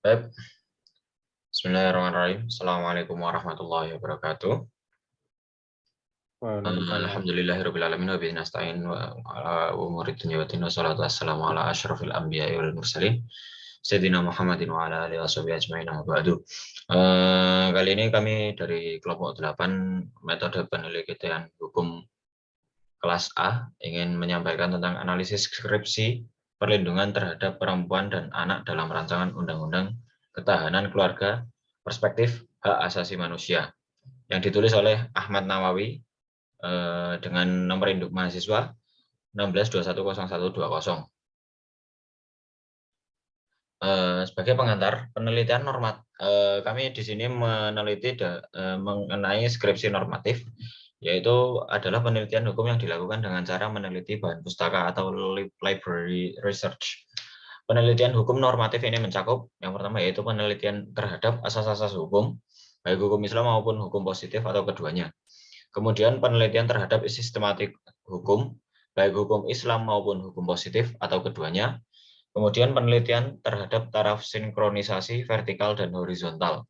Baik, Bismillahirrahmanirrahim. Assalamualaikum warahmatullahi wabarakatuh. Waalaikumsalam. Alhamdulillahirrahmanirrahim. Wa bihi nasta'in wa ala umuri dunya wa dina salatu wassalamu ala asyrafil anbiya'i wal mursalin Sayyidina Muhammadin wa ala alihi washabihi ajma'in amma ba'du. Kali ini kami dari kelompok 8 metode penelitian hukum kelas A ingin menyampaikan tentang analisis skripsi perlindungan terhadap perempuan dan anak dalam rancangan Undang-Undang Ketahanan Keluarga Perspektif Hak Asasi Manusia yang ditulis oleh Ahmad Nawawi dengan nomor induk mahasiswa 16210120. Sebagai pengantar penelitian kami di sini meneliti mengenai skripsi normatif, yaitu adalah penelitian hukum yang dilakukan dengan cara meneliti bahan pustaka atau library research. Penelitian hukum normatif ini mencakup yang pertama yaitu penelitian terhadap asas-asas hukum, baik hukum Islam maupun hukum positif atau keduanya. Kemudian penelitian terhadap sistematik hukum, baik hukum Islam maupun hukum positif atau keduanya. Kemudian penelitian terhadap taraf sinkronisasi vertikal dan horizontal.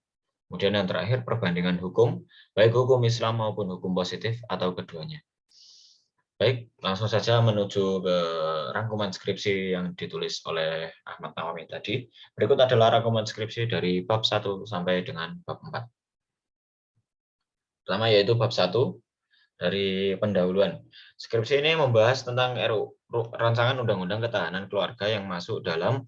Kemudian yang terakhir perbandingan hukum, baik hukum Islam maupun hukum positif atau keduanya. Baik, langsung saja menuju ke rangkuman skripsi yang ditulis oleh Ahmad Nawawi tadi. Berikut adalah rangkuman skripsi dari bab 1 sampai dengan bab 4. Pertama yaitu bab 1 dari pendahuluan. Skripsi ini membahas tentang rancangan Undang-Undang Ketahanan Keluarga yang masuk dalam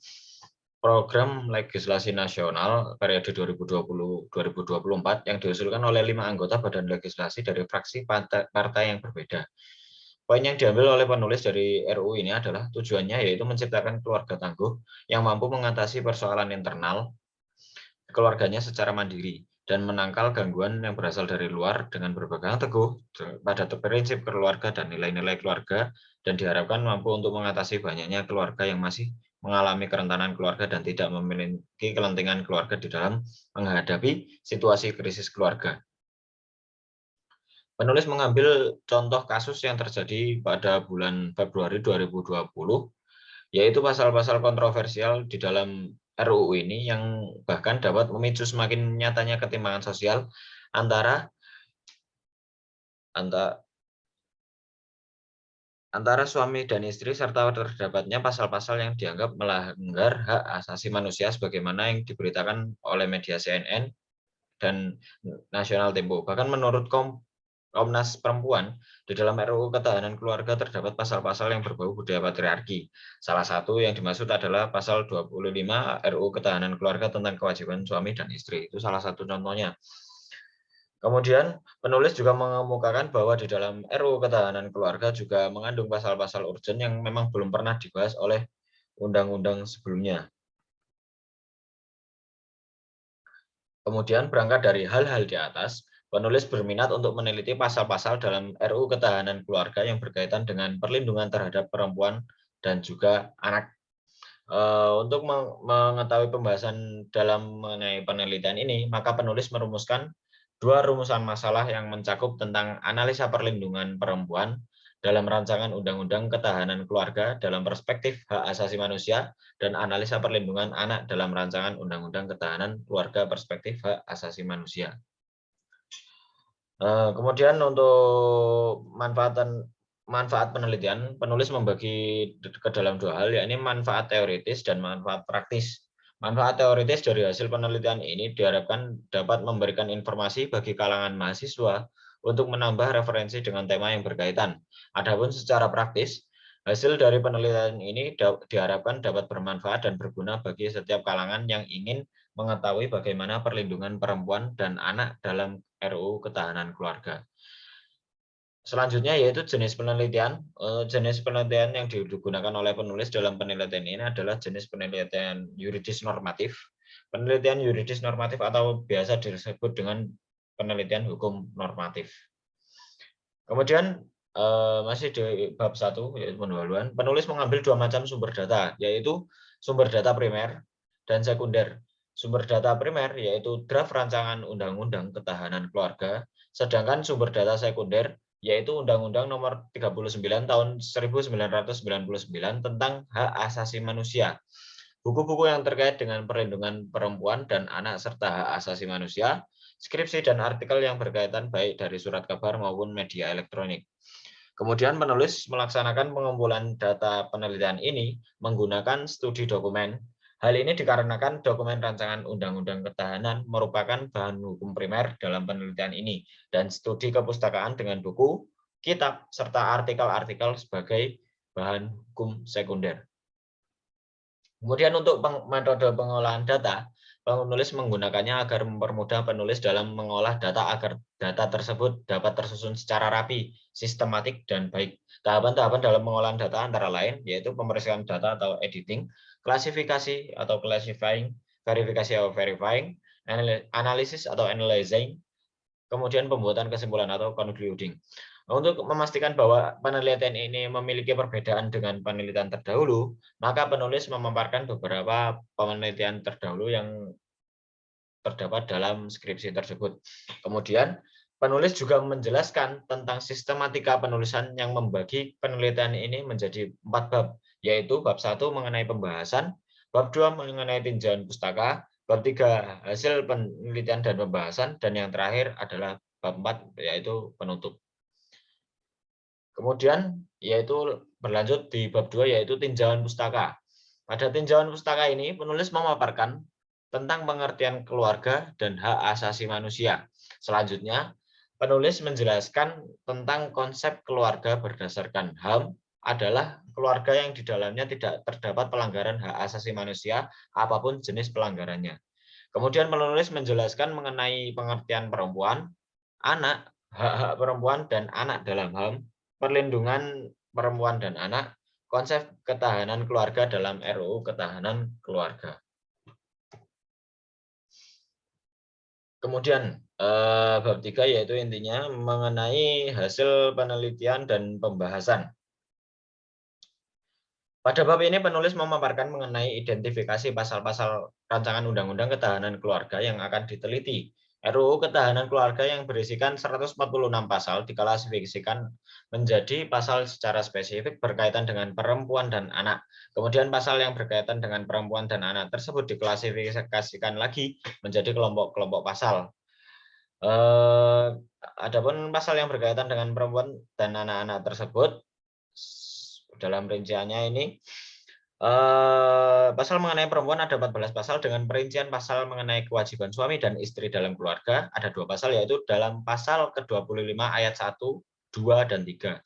program legislasi nasional periode 2020-2024 yang diusulkan oleh 5 anggota badan legislasi dari fraksi partai yang berbeda. Poin yang diambil oleh penulis dari RUU ini adalah tujuannya yaitu menciptakan keluarga tangguh yang mampu mengatasi persoalan internal keluarganya secara mandiri dan menangkal gangguan yang berasal dari luar dengan berpegang teguh pada prinsip keluarga dan nilai-nilai keluarga, dan diharapkan mampu untuk mengatasi banyaknya keluarga yang masih mengalami kerentanan keluarga dan tidak memiliki kepentingan keluarga di dalam menghadapi situasi krisis keluarga. Penulis mengambil contoh kasus yang terjadi pada bulan Februari 2020, yaitu pasal-pasal kontroversial di dalam RUU ini yang bahkan dapat memicu semakin nyatanya ketimpangan sosial antara suami dan istri, serta terdapatnya pasal-pasal yang dianggap melanggar hak asasi manusia sebagaimana yang diberitakan oleh media CNN dan Nasional Tempo. Bahkan menurut Komnas Perempuan, di dalam RUU Ketahanan Keluarga terdapat pasal-pasal yang berbau budaya patriarki. Salah satu yang dimaksud adalah pasal 25 RUU Ketahanan Keluarga tentang kewajiban suami dan istri. Itu salah satu contohnya. Kemudian penulis juga mengemukakan bahwa di dalam RUU Ketahanan Keluarga juga mengandung pasal-pasal urgen yang memang belum pernah dibahas oleh undang-undang sebelumnya. Kemudian berangkat dari hal-hal di atas, penulis berminat untuk meneliti pasal-pasal dalam RUU Ketahanan Keluarga yang berkaitan dengan perlindungan terhadap perempuan dan juga anak. Untuk mengetahui pembahasan dalam mengenai penelitian ini, maka penulis merumuskan 2 rumusan masalah yang mencakup tentang analisa perlindungan perempuan dalam rancangan Undang-Undang Ketahanan Keluarga dalam perspektif hak asasi manusia, dan analisa perlindungan anak dalam rancangan Undang-Undang Ketahanan Keluarga perspektif hak asasi manusia. Kemudian untuk manfaat penelitian, penulis membagi ke dalam 2 hal, yakni manfaat teoritis dan manfaat praktis. Manfaat teoritis dari hasil penelitian ini diharapkan dapat memberikan informasi bagi kalangan mahasiswa untuk menambah referensi dengan tema yang berkaitan. Adapun secara praktis, hasil dari penelitian ini diharapkan dapat bermanfaat dan berguna bagi setiap kalangan yang ingin mengetahui bagaimana perlindungan perempuan dan anak dalam RUU Ketahanan Keluarga. Selanjutnya yaitu jenis penelitian. Jenis penelitian yang digunakan oleh penulis dalam penelitian ini adalah jenis penelitian yuridis normatif. Penelitian yuridis normatif atau biasa disebut dengan penelitian hukum normatif. Kemudian masih di bab 1 yaitu pendahuluan, penulis mengambil 2 macam sumber data, yaitu sumber data primer dan sekunder. Sumber data primer yaitu draft rancangan Undang-Undang Ketahanan Keluarga, sedangkan sumber data sekunder yaitu Undang-Undang Nomor 39 Tahun 1999 tentang Hak Asasi Manusia. buku-buku yang terkait dengan perlindungan perempuan dan anak serta hak asasi manusia, skripsi dan artikel yang berkaitan baik dari surat kabar maupun media elektronik. Kemudian penulis melaksanakan pengumpulan data penelitian ini menggunakan studi dokumen. Hal ini dikarenakan dokumen rancangan Undang-Undang Ketahanan merupakan bahan hukum primer dalam penelitian ini, dan studi kepustakaan dengan buku, kitab, serta artikel-artikel sebagai bahan hukum sekunder. Kemudian untuk metode pengolahan data, penulis menggunakannya agar mempermudah penulis dalam mengolah data agar data tersebut dapat tersusun secara rapi, sistematik, dan baik. Tahapan-tahapan dalam pengolahan data antara lain yaitu pemeriksaan data atau editing, klasifikasi atau classifying, verifikasi atau verifying, analisis atau analyzing, kemudian pembuatan kesimpulan atau concluding. Untuk memastikan bahwa penelitian ini memiliki perbedaan dengan penelitian terdahulu, maka penulis memaparkan beberapa penelitian terdahulu yang terdapat dalam skripsi tersebut. Kemudian, penulis juga menjelaskan tentang sistematika penulisan yang membagi penelitian ini menjadi 4 bab, yaitu bab 1 mengenai pembahasan, bab 2 mengenai tinjauan pustaka, bab 3 hasil penelitian dan pembahasan, dan yang terakhir adalah bab 4 yaitu penutup. Kemudian yaitu berlanjut di bab 2 yaitu tinjauan pustaka. Pada tinjauan pustaka ini penulis memaparkan tentang pengertian keluarga dan hak asasi manusia. Selanjutnya, penulis menjelaskan tentang konsep keluarga berdasarkan HAM adalah keluarga yang di dalamnya tidak terdapat pelanggaran hak asasi manusia apapun jenis pelanggarannya. Kemudian penulis menjelaskan mengenai pengertian perempuan, anak, hak-hak perempuan dan anak dalam HAM, perlindungan perempuan dan anak, konsep ketahanan keluarga dalam RUU Ketahanan Keluarga. Kemudian bab 3 yaitu intinya mengenai hasil penelitian dan pembahasan. Pada bab ini penulis memaparkan mengenai identifikasi pasal-pasal rancangan Undang-Undang Ketahanan Keluarga yang akan diteliti. RUU Ketahanan Keluarga yang berisikan 146 pasal diklasifikasikan menjadi pasal secara spesifik berkaitan dengan perempuan dan anak. Kemudian pasal yang berkaitan dengan perempuan dan anak tersebut diklasifikasikan lagi menjadi kelompok-kelompok pasal. Adapun pasal yang berkaitan dengan perempuan dan anak-anak tersebut dalam rinciannya ini pasal mengenai perempuan ada 14 pasal dengan perincian pasal mengenai kewajiban suami dan istri dalam keluarga ada 2 pasal yaitu dalam pasal ke-25 ayat 1, 2, dan 3.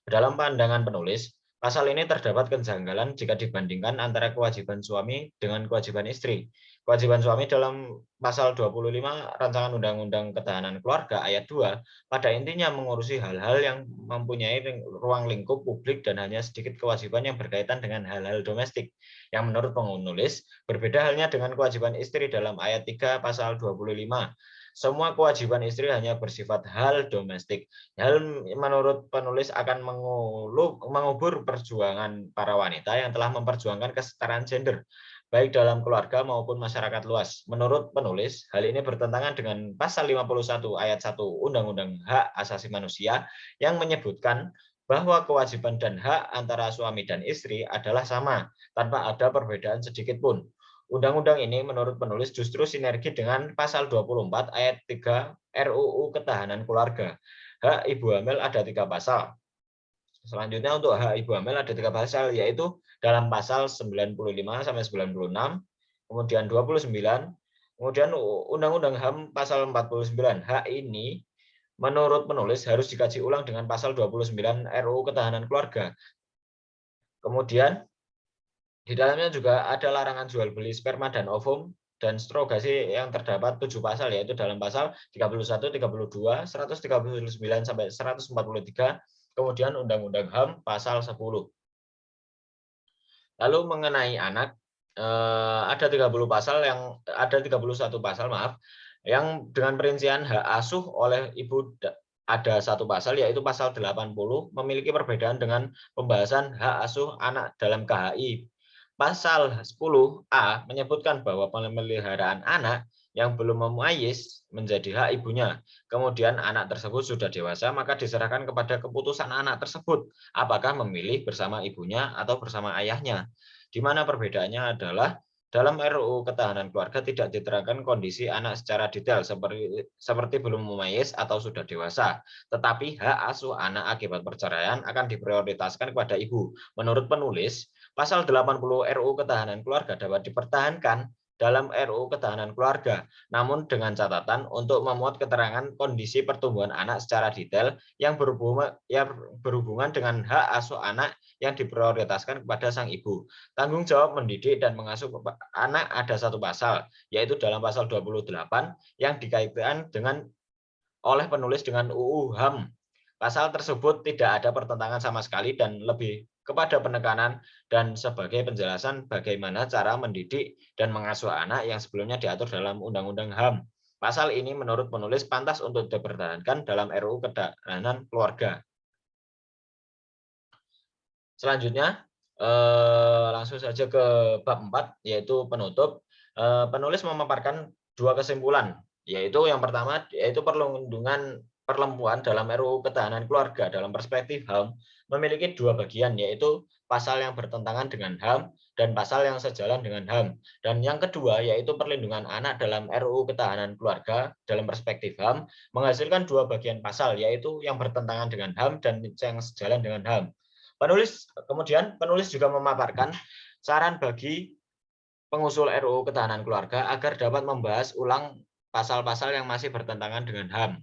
Dalam pandangan penulis, pasal ini terdapat kejanggalan jika dibandingkan antara kewajiban suami dengan kewajiban istri. Kewajiban suami dalam pasal 25 Rancangan Undang-Undang Ketahanan Keluarga ayat 2 pada intinya mengurusi hal-hal yang mempunyai ruang lingkup publik dan hanya sedikit kewajiban yang berkaitan dengan hal-hal domestik. Yang menurut penulis, berbeda halnya dengan kewajiban istri dalam ayat 3 pasal 25. Semua kewajiban istri hanya bersifat hal domestik. Hal menurut penulis akan mengubur perjuangan para wanita yang telah memperjuangkan kesetaraan gender, baik dalam keluarga maupun masyarakat luas. Menurut penulis, hal ini bertentangan dengan pasal 51 ayat 1 Undang-Undang Hak Asasi Manusia yang menyebutkan bahwa kewajiban dan hak antara suami dan istri adalah sama, tanpa ada perbedaan sedikit pun. Undang-undang ini menurut penulis justru sinergi dengan pasal 24 ayat 3 RUU Ketahanan Keluarga. Hak ibu hamil ada 3 pasal. Selanjutnya untuk hak ibu hamil ada 3 pasal yaitu dalam pasal 95 sampai 96, kemudian 29, kemudian Undang-Undang HAM pasal 49. Hak ini menurut penulis harus dikaji ulang dengan pasal 29 RUU Ketahanan Keluarga. Kemudian di dalamnya juga ada larangan jual beli sperma dan ovum dan surogasi yang terdapat 7 pasal yaitu dalam pasal 31, 32, 139 sampai 143, kemudian Undang-Undang HAM pasal 10. Lalu mengenai anak ada 31 pasal yang dengan perincian hak asuh oleh ibu ada 1 pasal yaitu pasal 80 memiliki perbedaan dengan pembahasan hak asuh anak dalam KHI. Pasal 10A menyebutkan bahwa pemeliharaan anak yang belum memayis menjadi hak ibunya. Kemudian anak tersebut sudah dewasa, maka diserahkan kepada keputusan anak tersebut apakah memilih bersama ibunya atau bersama ayahnya. di mana perbedaannya adalah dalam RUU Ketahanan Keluarga tidak diterangkan kondisi anak secara detail seperti belum memayis atau sudah dewasa, tetapi hak asuh anak akibat perceraian akan diprioritaskan kepada ibu. Menurut penulis, pasal 80 RUU Ketahanan Keluarga dapat dipertahankan dalam RUU Ketahanan Keluarga, namun dengan catatan untuk memuat keterangan kondisi pertumbuhan anak secara detail yang berhubungan dengan hak asuh anak yang diprioritaskan kepada sang ibu. Tanggung jawab mendidik dan mengasuh anak ada satu pasal, yaitu dalam pasal 28 yang dikaitkan oleh penulis dengan UU HAM. Pasal tersebut tidak ada pertentangan sama sekali dan lebih kepada penekanan dan sebagai penjelasan bagaimana cara mendidik dan mengasuh anak yang sebelumnya diatur dalam Undang-Undang HAM. Pasal ini menurut penulis pantas untuk dipertahankan dalam RUU Ketahanan Keluarga. Selanjutnya, langsung saja ke bab 4, yaitu penutup. Penulis memaparkan dua kesimpulan, yaitu yang pertama, yaitu perlindungan perempuan dalam RUU Ketahanan Keluarga dalam perspektif HAM memiliki dua bagian, yaitu pasal yang bertentangan dengan HAM dan pasal yang sejalan dengan HAM. Dan yang kedua, yaitu perlindungan anak dalam RUU Ketahanan Keluarga dalam perspektif HAM menghasilkan dua bagian pasal, yaitu yang bertentangan dengan HAM dan yang sejalan dengan HAM. Penulis juga memaparkan saran bagi pengusul RUU Ketahanan Keluarga agar dapat membahas ulang pasal-pasal yang masih bertentangan dengan HAM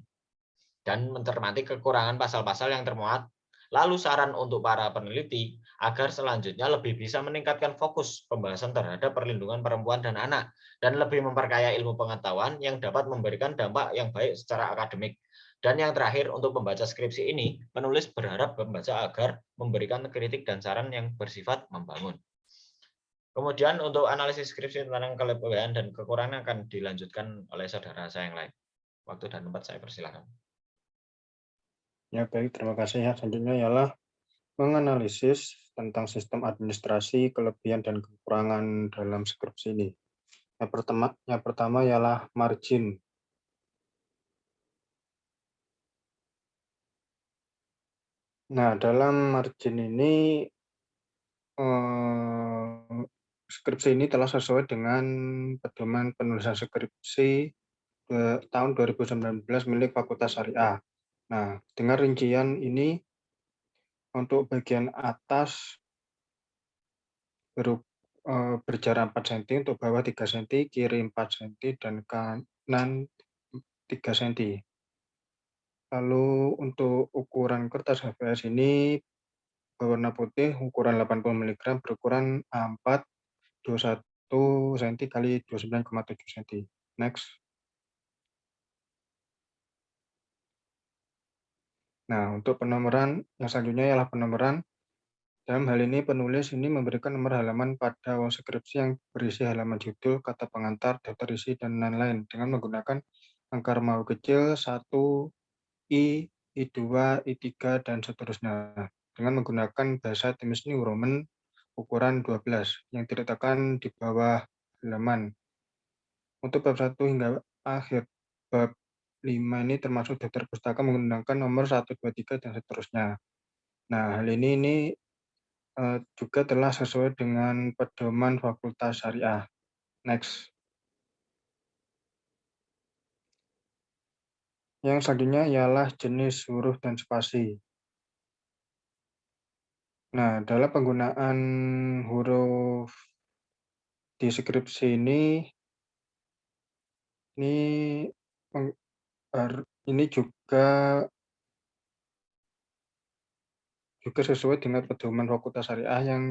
dan mencermati kekurangan pasal-pasal yang termuat. Lalu saran untuk para peneliti agar selanjutnya lebih bisa meningkatkan fokus pembahasan terhadap perlindungan perempuan dan anak dan lebih memperkaya ilmu pengetahuan yang dapat memberikan dampak yang baik secara akademik. Dan yang terakhir, untuk pembaca skripsi ini, penulis berharap pembaca agar memberikan kritik dan saran yang bersifat membangun. Kemudian untuk analisis skripsi tentang kelebihan dan kekurangan akan dilanjutkan oleh saudara saya yang lain. Waktu dan tempat saya persilakan. Ya, baik, terima kasih ya. Selanjutnya ialah menganalisis tentang sistem administrasi, kelebihan dan kekurangan dalam skripsi ini. Yang pertama ialah margin. Nah, dalam margin ini skripsi ini telah sesuai dengan pedoman penulisan skripsi tahun 2019 milik Fakultas Syariah. Nah, dengan rincian ini untuk bagian atas berjarak 4 cm, untuk bawah 3 cm, kiri 4 cm, dan kanan 3 cm. Lalu untuk ukuran kertas HVS ini berwarna putih, ukuran 80 mg, berukuran A4, 21 cm kali 29,7 cm. Next. Nah, untuk penomoran yang selanjutnya ialah penomoran. Dalam hal ini penulis ini memberikan nomor halaman pada skripsi yang berisi halaman judul, kata pengantar, daftar isi, dan lain-lain dengan menggunakan angka Romawi kecil 1, I, I2, I3, dan seterusnya dengan menggunakan bahasa Times New Roman ukuran 12 yang diletakkan di bawah halaman. Untuk bab 1 hingga akhir bab 5 ini termasuk daftar pustaka menggunakan nomor 1, 2, 3, dan seterusnya. Nah, hal ini juga telah sesuai dengan pedoman Fakultas Syariah. Next. Yang selanjutnya ialah jenis huruf dan spasi. Nah, dalam penggunaan huruf di skripsi ini juga sesuai dengan pedoman Fakultas Syariah yang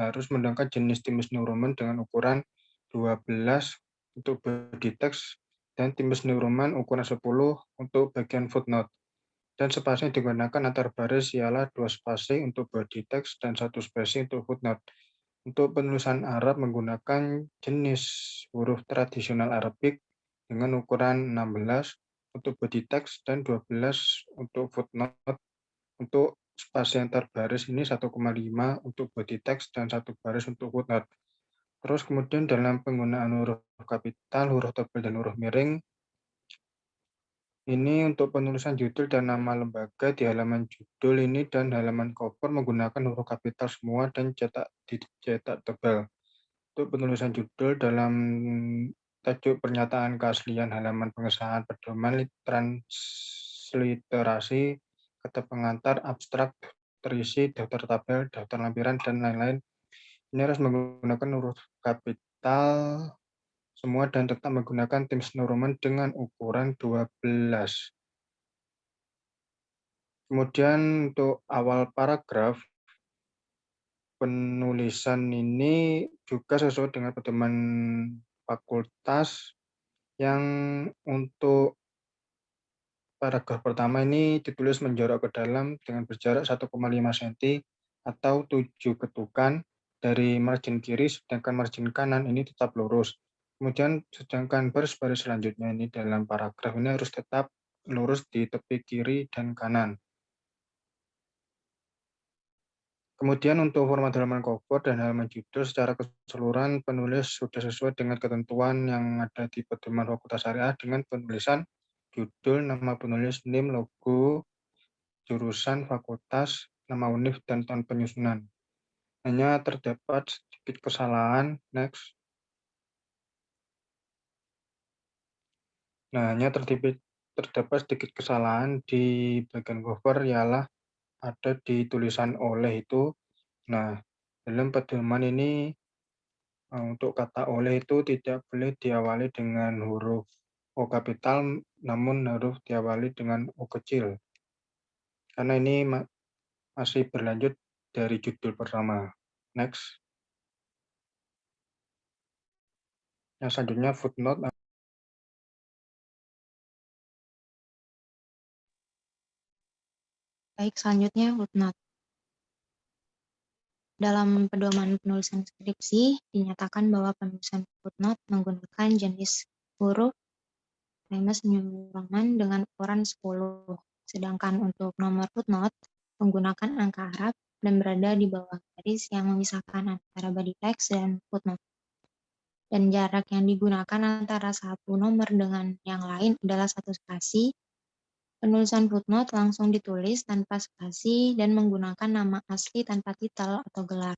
harus menggunakan jenis Times New Roman dengan ukuran 12 untuk body text dan Times New Roman ukuran 10 untuk bagian footnote. Dan spasi yang digunakan antar baris ialah 2 spasi untuk body text dan 1 spasi untuk footnote. Untuk penulisan Arab menggunakan jenis huruf tradisional Arabik dengan ukuran 16 untuk body text dan 12 untuk footnote. Untuk spasi antar baris ini 1,5 untuk body text dan 1 baris untuk footnote. Terus kemudian dalam penggunaan huruf kapital, huruf tebal, dan huruf miring, Ini untuk penulisan judul dan nama lembaga di halaman judul ini dan halaman cover menggunakan huruf kapital semua dan cetak tebal. Untuk penulisan judul dalam tajuk pernyataan keaslian halaman pengesahan pedoman transliterasi, kata pengantar, abstrak, terisi, daftar tabel, daftar lampiran, dan lain-lain. Ini harus menggunakan huruf kapital semua dan tetap menggunakan Times New Roman dengan ukuran 12. Kemudian untuk awal paragraf, penulisan ini juga sesuai dengan pedoman fakultas yang untuk paragraf pertama ini ditulis menjorok ke dalam dengan berjarak 1,5 cm atau 7 ketukan dari margin kiri, sedangkan margin kanan ini tetap lurus. Kemudian sedangkan baris-baris selanjutnya ini dalam paragraf ini harus tetap lurus di tepi kiri dan kanan. Kemudian untuk format halaman cover dan halaman judul secara keseluruhan penulis sudah sesuai dengan ketentuan yang ada di pedoman Fakultas Syariah dengan penulisan judul, nama penulis, NIM, logo, jurusan, fakultas, nama univ, dan tahun penyusunan. Hanya terdapat sedikit kesalahan. Next. Nah, hanya terdapat sedikit kesalahan di bagian cover ialah ada di tulisan oleh itu. Nah, dalam pedoman ini untuk kata oleh itu tidak boleh diawali dengan huruf O kapital, namun harus diawali dengan O kecil. Karena ini masih berlanjut dari judul pertama. Next. Yang selanjutnya footnote. Baik, selanjutnya footnote. Dalam pedoman penulisan skripsi, dinyatakan bahwa penulisan footnote menggunakan jenis huruf Times New Roman dengan ukuran 10. Sedangkan untuk nomor footnote menggunakan angka Arab dan berada di bawah garis yang memisahkan antara body text dan footnote. Dan jarak yang digunakan antara satu nomor dengan yang lain adalah satu spasi. Penulisan footnote langsung ditulis tanpa spasi dan menggunakan nama asli tanpa titel atau gelar.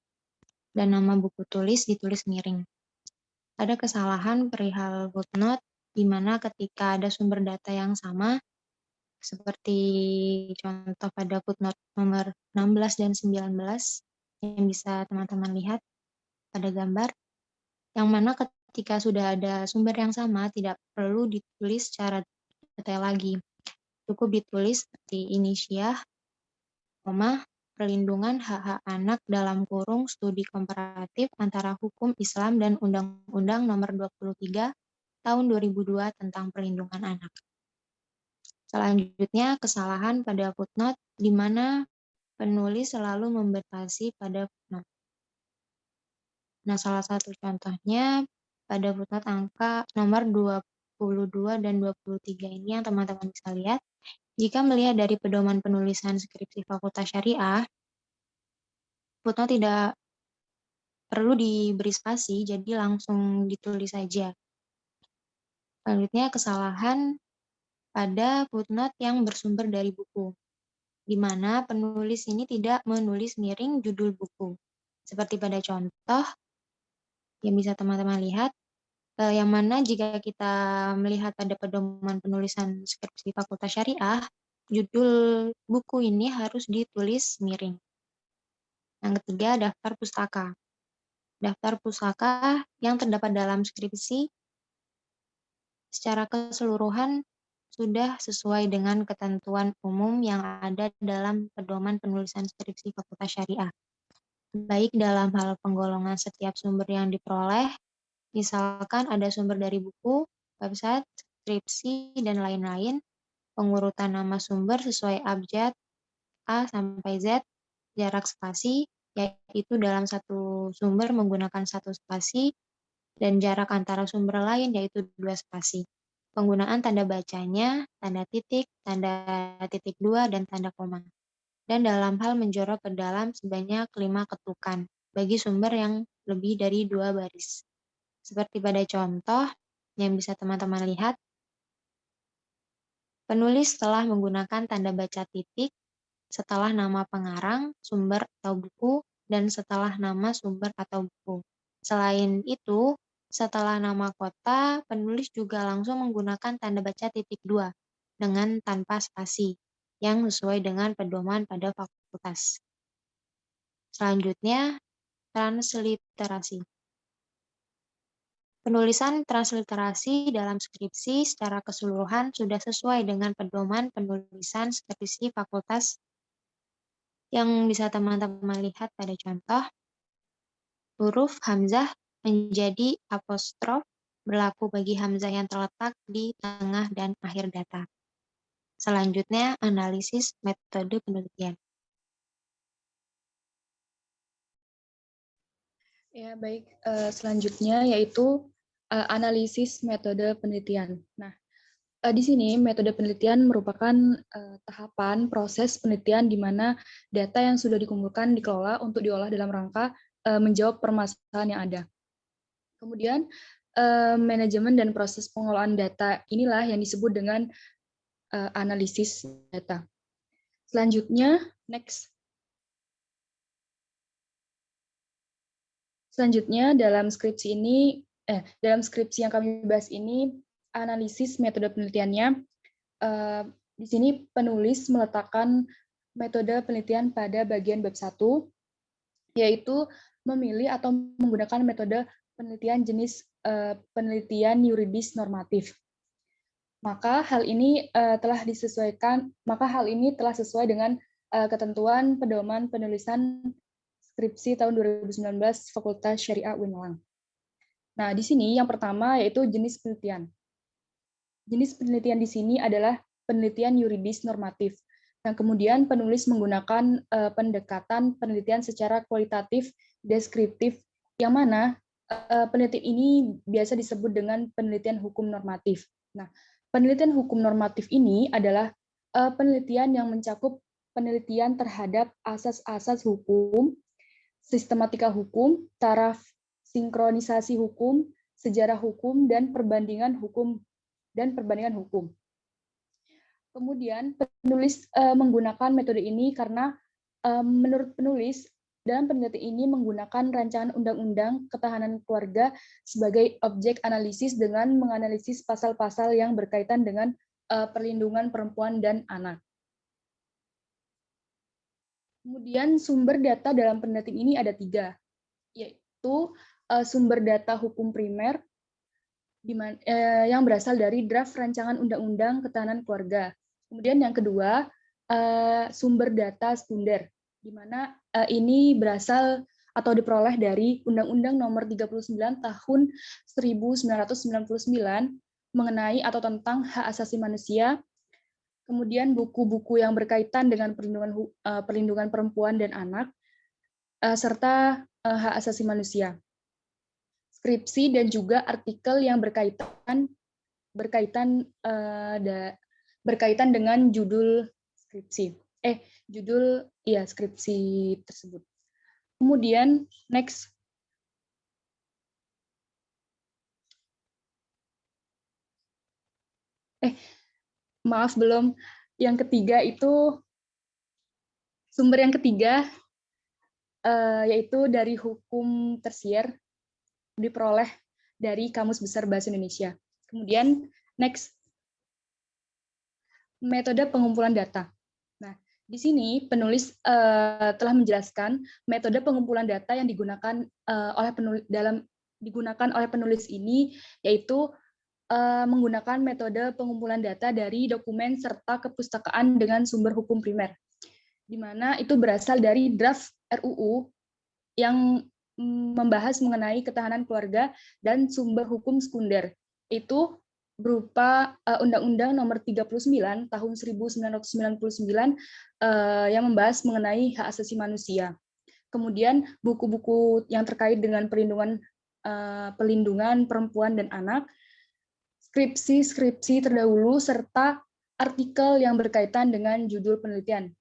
Dan nama buku tulis ditulis miring. Ada kesalahan perihal footnote di mana ketika ada sumber data yang sama, seperti contoh pada footnote nomor 16 dan 19 yang bisa teman-teman lihat pada gambar, yang mana ketika sudah ada sumber yang sama tidak perlu ditulis secara detail lagi. Cukup ditulis seperti inisiah, perlindungan hak-hak anak dalam kurung studi komparatif antara hukum Islam dan Undang-Undang Nomor 23 Tahun 2002 tentang Perlindungan Anak. Selanjutnya, kesalahan pada footnote di mana penulis selalu membatasi pada footnote. Nah, salah satu contohnya pada footnote angka nomor 22 dan 23 ini yang teman-teman bisa lihat. Jika melihat dari pedoman penulisan skripsi Fakultas Syariah, footnote tidak perlu diberi spasi, jadi langsung ditulis saja. Selanjutnya, kesalahan pada footnote yang bersumber dari buku, di mana penulis ini tidak menulis miring judul buku. Seperti pada contoh yang bisa teman-teman lihat, yang mana jika kita melihat pada pedoman penulisan skripsi Fakultas Syariah, judul buku ini harus ditulis miring. Yang ketiga, daftar pustaka. Daftar pustaka yang terdapat dalam skripsi secara keseluruhan sudah sesuai dengan ketentuan umum yang ada dalam pedoman penulisan skripsi Fakultas Syariah. Baik dalam hal penggolongan setiap sumber yang diperoleh, misalkan ada sumber dari buku, website, skripsi, dan lain-lain, pengurutan nama sumber sesuai abjad A sampai Z, jarak spasi, yaitu dalam satu sumber menggunakan satu spasi, dan jarak antara sumber lain yaitu 2 spasi. Penggunaan tanda bacanya, tanda titik 2, dan tanda koma. Dan dalam hal menjorok ke dalam sebanyak 5 ketukan bagi sumber yang lebih dari 2 baris. Seperti pada contoh yang bisa teman-teman lihat, Penulis telah menggunakan tanda baca titik setelah nama pengarang, sumber atau buku, dan setelah nama sumber atau buku. Selain itu, setelah nama kota, penulis juga langsung menggunakan tanda baca titik 2 dengan tanpa spasi, yang sesuai dengan pedoman pada fakultas. Selanjutnya, transliterasi. Penulisan transliterasi dalam skripsi secara keseluruhan sudah sesuai dengan pedoman penulisan skripsi fakultas yang bisa teman-teman lihat pada contoh. Huruf hamzah menjadi apostrof berlaku bagi hamzah yang terletak di tengah dan akhir data. Selanjutnya, analisis metode penelitian. Ya, baik. Selanjutnya yaitu analisis metode penelitian. Nah, di sini metode penelitian merupakan tahapan proses penelitian di mana data yang sudah dikumpulkan dikelola untuk diolah dalam rangka menjawab permasalahan yang ada. Kemudian, manajemen dan proses pengolahan data inilah yang disebut dengan analisis data. Selanjutnya, next. Selanjutnya dalam skripsi yang kami bahas ini, analisis metode penelitiannya, di sini penulis meletakkan metode penelitian pada bagian bab 1, yaitu memilih atau menggunakan metode penelitian jenis penelitian yuridis normatif. Maka hal ini telah sesuai dengan ketentuan pedoman penulisan skripsi tahun 2019 Fakultas Syariah UIN Malang. Nah, di sini yang pertama yaitu jenis penelitian. Jenis penelitian di sini adalah penelitian yuridis normatif. Dan kemudian penulis menggunakan pendekatan penelitian secara kualitatif, deskriptif, yang mana penelitian ini biasa disebut dengan penelitian hukum normatif. Nah, penelitian hukum normatif ini adalah penelitian yang mencakup penelitian terhadap asas-asas hukum, sistematika hukum, taraf sinkronisasi hukum, sejarah hukum, dan perbandingan hukum. Kemudian penulis menggunakan metode ini karena menurut penulis dalam penelitian ini menggunakan rancangan undang-undang ketahanan keluarga sebagai objek analisis dengan menganalisis pasal-pasal yang berkaitan dengan perlindungan perempuan dan anak. Kemudian sumber data dalam penelitian ini ada 3, yaitu sumber data hukum primer yang berasal dari draft rancangan undang-undang ketahanan keluarga. Kemudian yang kedua, sumber data sekunder, di mana ini berasal atau diperoleh dari Undang-Undang Nomor 39 Tahun 1999 mengenai atau tentang hak asasi manusia. Kemudian buku-buku yang berkaitan dengan perlindungan perempuan dan anak, serta hak asasi manusia, skripsi dan juga artikel yang berkaitan dengan judul skripsi, skripsi tersebut. Kemudian next. Maaf, belum. Yang ketiga itu, sumber yang ketiga, yaitu dari hukum tersier, diperoleh dari Kamus Besar Bahasa Indonesia. Kemudian, next. Metode pengumpulan data. Nah, di sini penulis telah menjelaskan metode pengumpulan data yang digunakan oleh penulis ini, yaitu menggunakan metode pengumpulan data dari dokumen serta kepustakaan dengan sumber hukum primer, di mana itu berasal dari draft RUU yang membahas mengenai ketahanan keluarga dan sumber hukum sekunder, itu berupa Undang-Undang Nomor 39 Tahun 1999 yang membahas mengenai hak asasi manusia. Kemudian buku-buku yang terkait dengan perlindungan perempuan dan anak, skripsi terdahulu, serta artikel yang berkaitan dengan judul penelitian.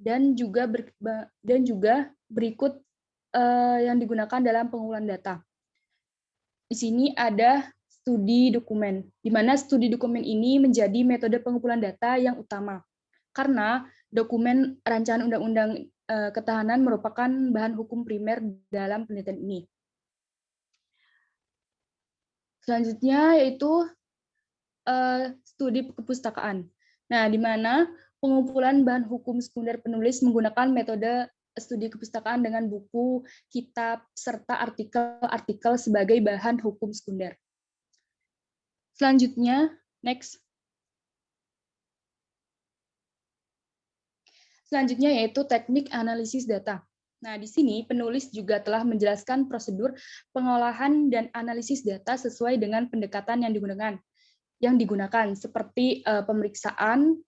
Dan juga berikut yang digunakan dalam pengumpulan data. Di sini ada studi dokumen, di mana studi dokumen ini menjadi metode pengumpulan data yang utama. Karena dokumen rancangan undang-undang ketahanan merupakan bahan hukum primer dalam penelitian ini. Selanjutnya yaitu studi kepustakaan. Nah, di mana pengumpulan bahan hukum sekunder penulis menggunakan metode studi kepustakaan dengan buku, kitab, serta artikel-artikel sebagai bahan hukum sekunder. Selanjutnya, next. Selanjutnya yaitu teknik analisis data. Nah, di sini penulis juga telah menjelaskan prosedur pengolahan dan analisis data sesuai dengan pendekatan yang digunakan seperti pemeriksaan,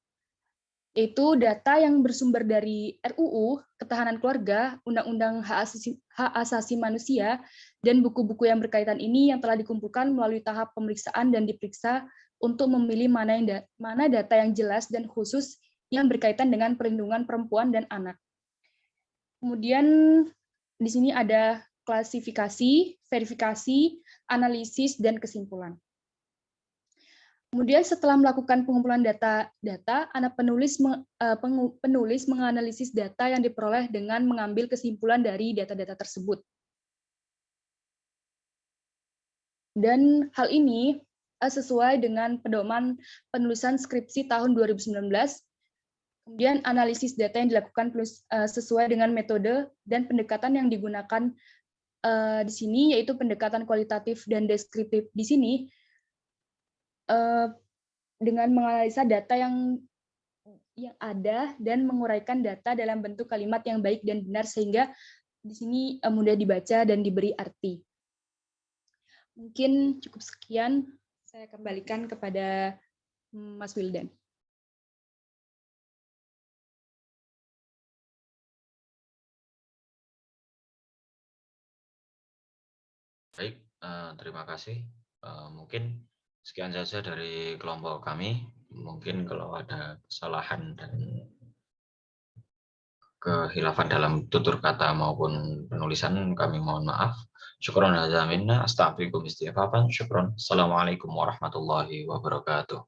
yaitu data yang bersumber dari RUU, Ketahanan Keluarga, Undang-Undang Hak Asasi Manusia, dan buku-buku yang berkaitan ini yang telah dikumpulkan melalui tahap pemeriksaan dan diperiksa untuk memilih mana data yang jelas dan khusus yang berkaitan dengan perlindungan perempuan dan anak. Kemudian di sini ada klasifikasi, verifikasi, analisis, dan kesimpulan. Kemudian setelah melakukan pengumpulan data, anak penulis menganalisis data yang diperoleh dengan mengambil kesimpulan dari data-data tersebut. Dan hal ini sesuai dengan pedoman penulisan skripsi tahun 2019. Kemudian analisis data yang dilakukan sesuai dengan metode dan pendekatan yang digunakan di sini, yaitu pendekatan kualitatif dan deskriptif di sini, dengan menganalisa data yang ada dan menguraikan data dalam bentuk kalimat yang baik dan benar sehingga di sini mudah dibaca dan diberi arti. Mungkin cukup sekian, saya kembalikan kepada Mas Wildan. Baik, terima kasih. Mungkin sekian saja dari kelompok kami. Mungkin kalau ada kesalahan dan kehilafan dalam tutur kata maupun penulisan, kami mohon maaf. Syukron hadza minna, astagfirullahaladzim. Syukron. Assalamualaikum warahmatullahi wabarakatuh.